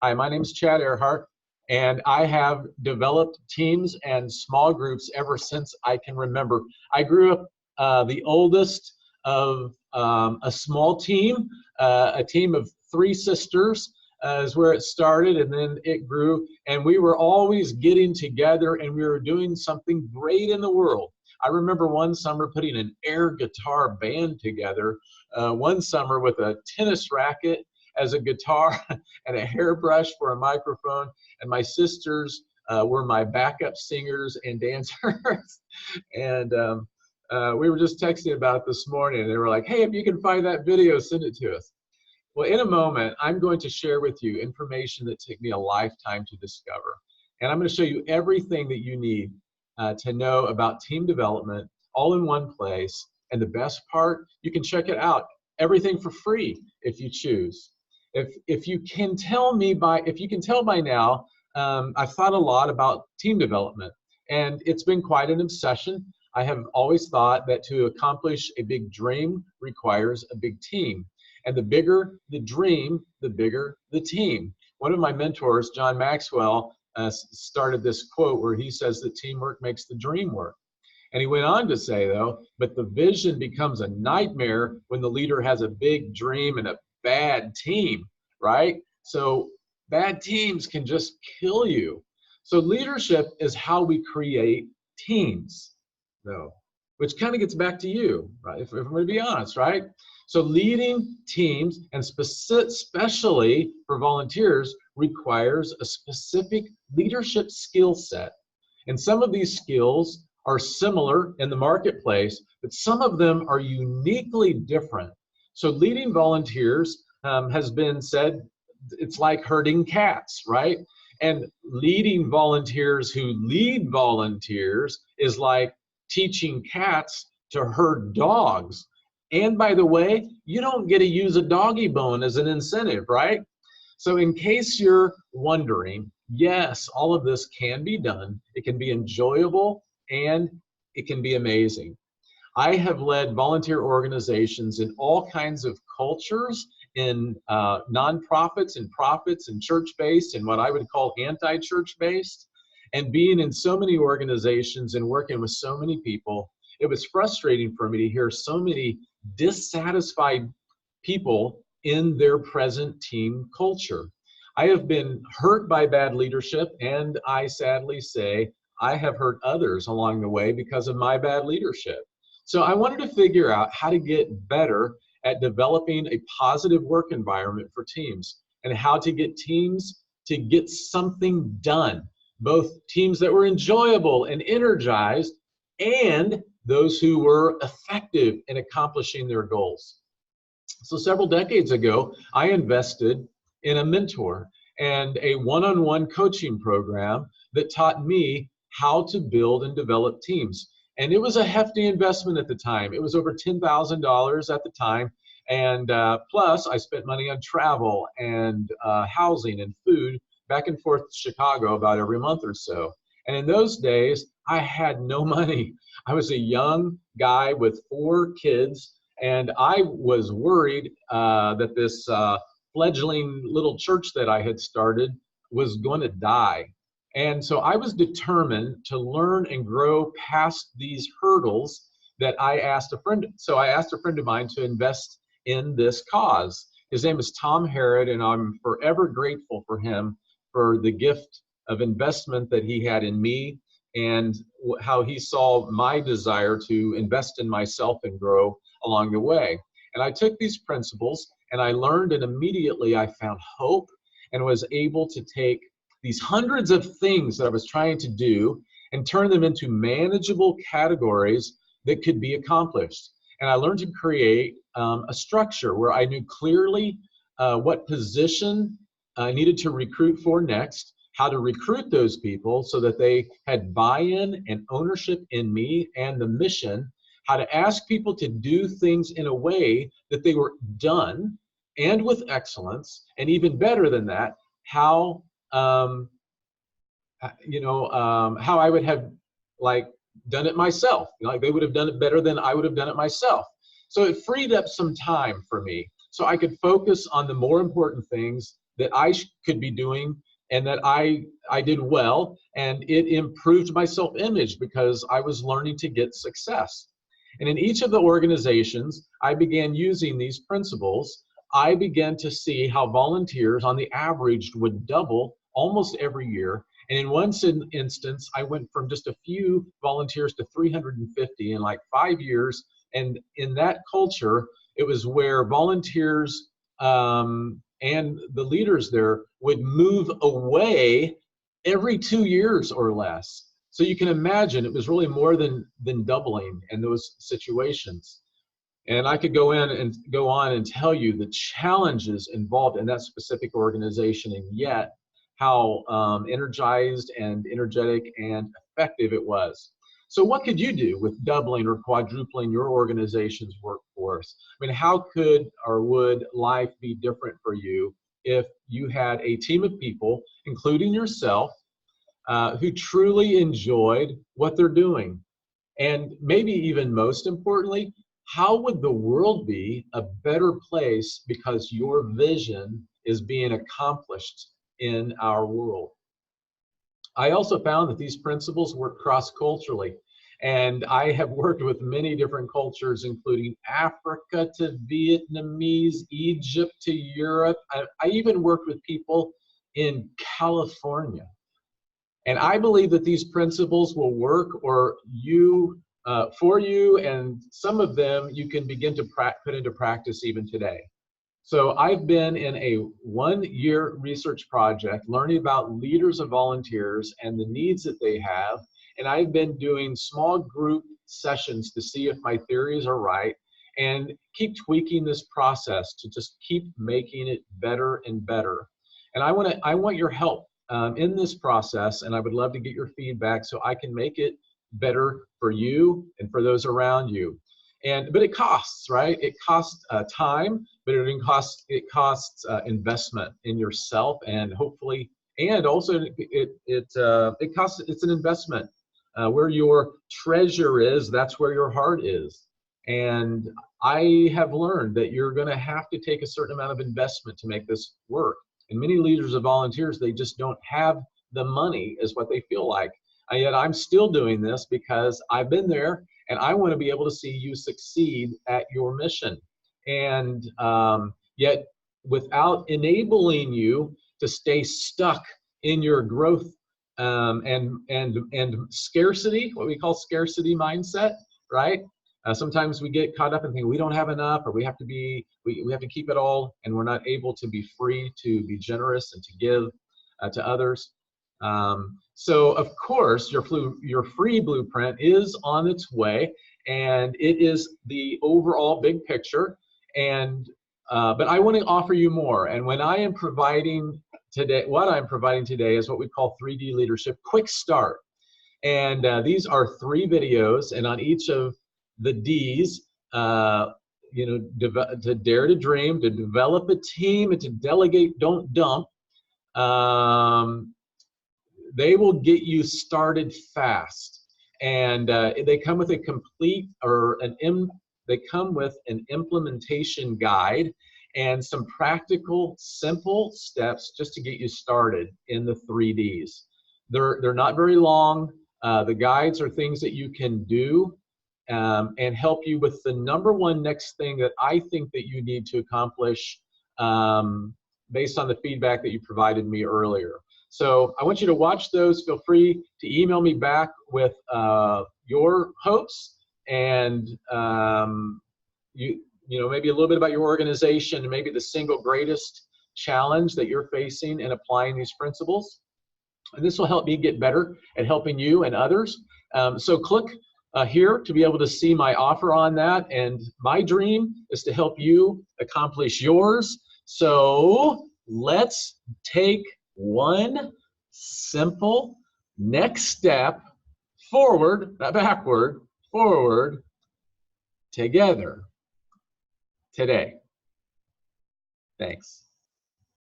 Hi, my name is Chad Earhart, and I have developed teams and small groups ever since I can remember. I grew up the oldest of a small team, a team of three sisters is where it started, and then it grew, and we were always getting together and we were doing something great in the world. I remember one summer putting an air guitar band together, one summer with a tennis racket as a guitar and a hairbrush for a microphone, and my sisters were my backup singers and dancers. And we were just texting about it this morning, and they were like, hey, if you can find that video, send it to us. Well, in a moment, I'm going to share with you information that took me a lifetime to discover. And I'm going to show you everything that you need to know about team development all in one place. And the best part, you can check it out, everything for free if you choose. If you can tell by now, I've thought a lot about team development, and it's been quite an obsession. I have always thought that to accomplish a big dream requires a big team. And the bigger the dream, the bigger the team. One of my mentors, John Maxwell, started this quote where he says that teamwork makes the dream work. And he went on to say, though, but the vision becomes a nightmare when the leader has a big dream and a bad team, right? So bad teams can just kill you. So leadership is how we create teams, though, which kind of gets back to you, right? If we're going to be honest, right? So leading teams, and especially for volunteers, requires a specific leadership skill set. And some of these skills are similar in the marketplace, but some of them are uniquely different. So leading volunteers has been said, it's like herding cats, right? And leading volunteers who lead volunteers is like teaching cats to herd dogs. And by the way, you don't get to use a doggy bone as an incentive, right? So in case you're wondering, yes, all of this can be done. It can be enjoyable and it can be amazing. I have led volunteer organizations in all kinds of cultures, in nonprofits and profits and church-based and what I would call anti-church-based. And being in so many organizations and working with so many people, it was frustrating for me to hear so many dissatisfied people in their present team culture. I have been hurt by bad leadership, and I sadly say I have hurt others along the way because of my bad leadership. So I wanted to figure out how to get better at developing a positive work environment for teams, and how to get teams to get something done, both teams that were enjoyable and energized, and those who were effective in accomplishing their goals. So several decades ago, I invested in a mentor and a one-on-one coaching program that taught me how to build and develop teams. And it was a hefty investment at the time. It was over $10,000 at the time. And plus, I spent money on travel and housing and food back and forth to Chicago about every month or so. And in those days, I had no money. I was a young guy with 4 kids, and I was worried that this fledgling little church that I had started was going to die. And so I was determined to learn and grow past these hurdles that I asked a friend. So I asked a friend of mine to invest in this cause. His name is Tom Harrod, and I'm forever grateful for him for the gift of investment that he had in me, and how he saw my desire to invest in myself and grow along the way. And I took these principles and I learned, and immediately I found hope and was able to take these hundreds of things that I was trying to do and turn them into manageable categories that could be accomplished. And I learned to create a structure where I knew clearly what position I needed to recruit for next, how to recruit those people so that they had buy-in and ownership in me and the mission, how to ask people to do things in a way that they were done and with excellence, and even better than that, how how I would have done it myself. Like they would have done it better than I would have done it myself. So it freed up some time for me so I could focus on the more important things that I could be doing and that I did well, and it improved my self-image because I was learning to get success. And in each of the organizations, I began using these principles. I began to see how volunteers on the average would double almost every year. And in one instance, I went from just a few volunteers to 350 in like 5 years. And in that culture, it was where volunteers and the leaders there would move away every 2 years or less. So you can imagine it was really more than doubling in those situations. And I could go on and tell you the challenges involved in that specific organization, and yet how energized and energetic and effective it was. So what could you do with doubling or quadrupling your organization's workforce? I mean, how could or would life be different for you if you had a team of people, including yourself, who truly enjoyed what they're doing? And maybe even most importantly, how would the world be a better place because your vision is being accomplished in our world? I also found that these principles work cross-culturally. And I have worked with many different cultures, including Africa to Vietnamese, Egypt to Europe. I even worked with people in California. And I believe that these principles will work for you, and some of them you can begin to put into practice even today. So I've been in a 1-year research project learning about leaders of volunteers and the needs that they have. And I've been doing small group sessions to see if my theories are right, and keep tweaking this process to just keep making it better and better. And I want your help in this process, and I would love to get your feedback so I can make it better for you and for those around you. But it costs, right? It costs time, but it costs investment in yourself, and hopefully, and also it's an investment. Where your treasure is, that's where your heart is. And I have learned that you're going to have to take a certain amount of investment to make this work. And many leaders of volunteers, they just don't have the money, is what they feel like. And yet I'm still doing this because I've been there, and I want to be able to see you succeed at your mission. And yet, without enabling you to stay stuck in your growth and scarcity, what we call scarcity mindset, right? Sometimes we get caught up in thinking we don't have enough, or we have to keep it all, and we're not able to be free to be generous and to give to others. So of course, your free blueprint is on its way, and it is the overall big picture. And but I want to offer you more. And when I am providing today, what I'm providing today is what we call 3D leadership quick start. And these are 3 videos, and on each of the D's, to dare to dream, to develop a team, and to delegate, don't dump. They will get you started fast, and they come with a complete they come with an implementation guide and some practical, simple steps just to get you started in the 3Ds. They're not very long. The guides are things that you can do and help you with the #1 next thing that I think that you need to accomplish based on the feedback that you provided me earlier. So I want you to watch those. Feel free to email me back with your hopes and maybe a little bit about your organization, and maybe the single greatest challenge that you're facing in applying these principles. And this will help me get better at helping you and others. So click here to be able to see my offer on that. And my dream is to help you accomplish yours. So let's take one simple next step forward, not backward, forward together today. Thanks.